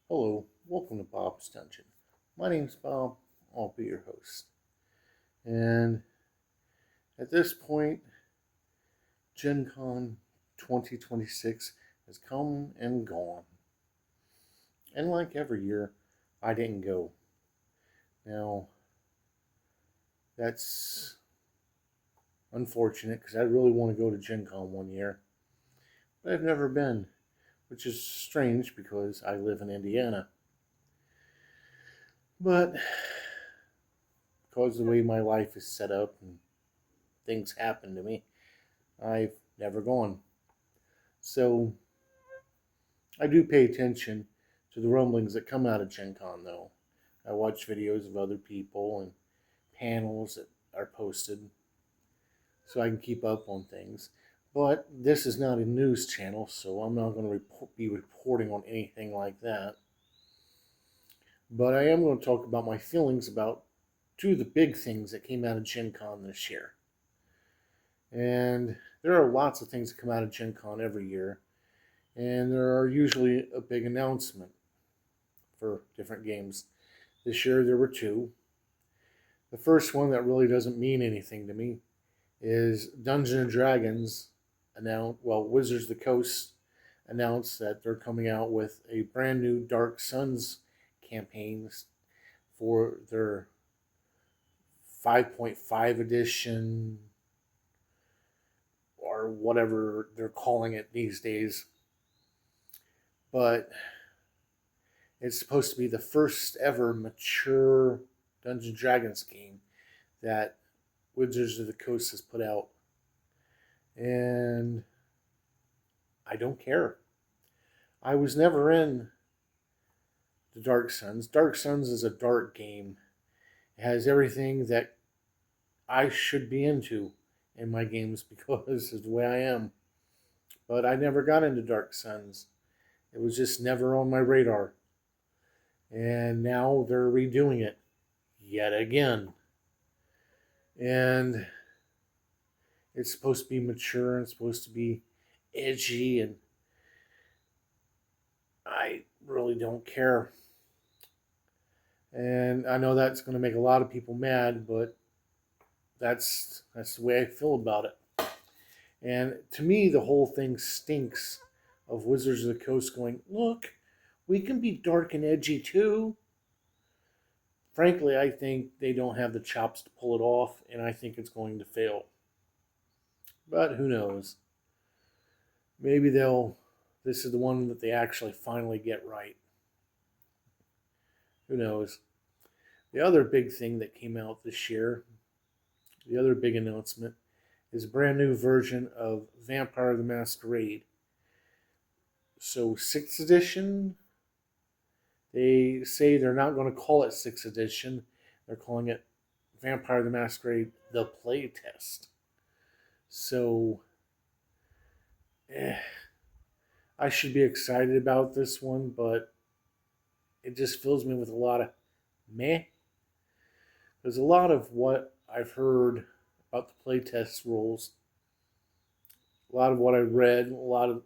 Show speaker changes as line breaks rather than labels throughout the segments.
Hello, welcome to Bob's Dungeon. My name's Bob, I'll be your host. And at this point, Gen Con 2026 has come and gone. And like every year, I didn't go. Now, that's unfortunate because I really want to go to Gen Con one year, but I've never been, which is strange because I live in Indiana. But because of the way my life is set up and things happen to me, I've never gone. So I do pay attention to the rumblings that come out of Gen Con, though. I watch videos of other people and panels that are posted so I can keep up on things. But this is not a news channel, so I'm not going to be reporting on anything like that. But I am going to talk about my feelings about two of the big things that came out of Gen Con this year. And there are lots of things that come out of Gen Con every year, and there are usually a big announcement for different games. This year there were two. The first one that really doesn't mean anything to me is Dungeons and Dragons Wizards of the Coast announced that they're coming out with a brand new Dark Suns campaign for their 5.5 edition or whatever they're calling it these days. But it's supposed to be the first ever mature Dungeons and Dragons game that Wizards of the Coast has put out. And I don't care. I was never in the Dark Suns. Dark Suns is a dark game. It has everything that I should be into in my games because of the way I am. But I never got into Dark Suns. It was just never on my radar. And now they're redoing it yet again. And it's supposed to be mature and supposed to be edgy, and I really don't care. And I know that's going to make a lot of people mad, but that's the way I feel about it. And to me, the whole thing stinks of Wizards of the Coast going, look, we can be dark and edgy too. Frankly, I think they don't have the chops to pull it off, and I think it's going to fail. But who knows? Maybe this is the one that they actually finally get right. Who knows? The other big thing that came out this year, the other big announcement, is a brand new version of Vampire the Masquerade. So 6th edition, they say they're not going to call it 6th edition. They're calling it Vampire the Masquerade the Playtest. So, I should be excited about this one, but it just fills me with a lot of meh. There's a lot of what I've heard about the playtest rules, a lot of what I read, a lot of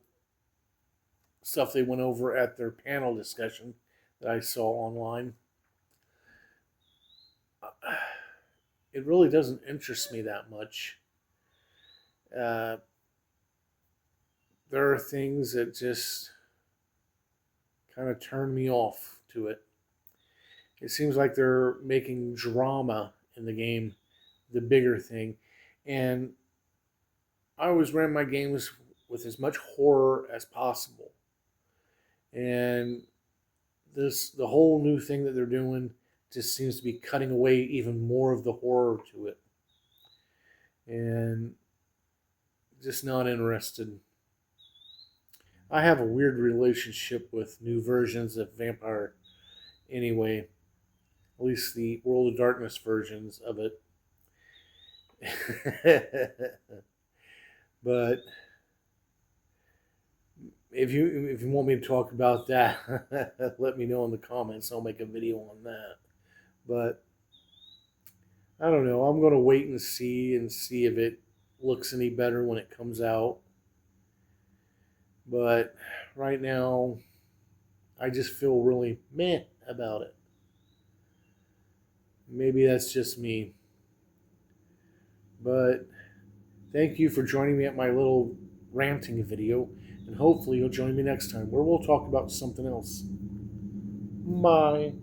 stuff they went over at their panel discussion that I saw online. It really doesn't interest me that much. Uh, there are things that just kind of turn me off to it. It seems like they're making drama in the game the bigger thing. And I always ran my games with as much horror as possible. And the whole new thing that they're doing just seems to be cutting away even more of the horror to it. And just not interested. I have a weird relationship with new versions of Vampire anyway. At least the World of Darkness versions of it. But if you want me to talk about that, let me know in the comments. I'll make a video on that. But I don't know. I'm going to wait and see if it looks any better when it comes out. But right now, I just feel really meh about it. Maybe that's just me. But thank you for joining me at my little ranting video, and hopefully you'll join me next time where we'll talk about something else. Bye.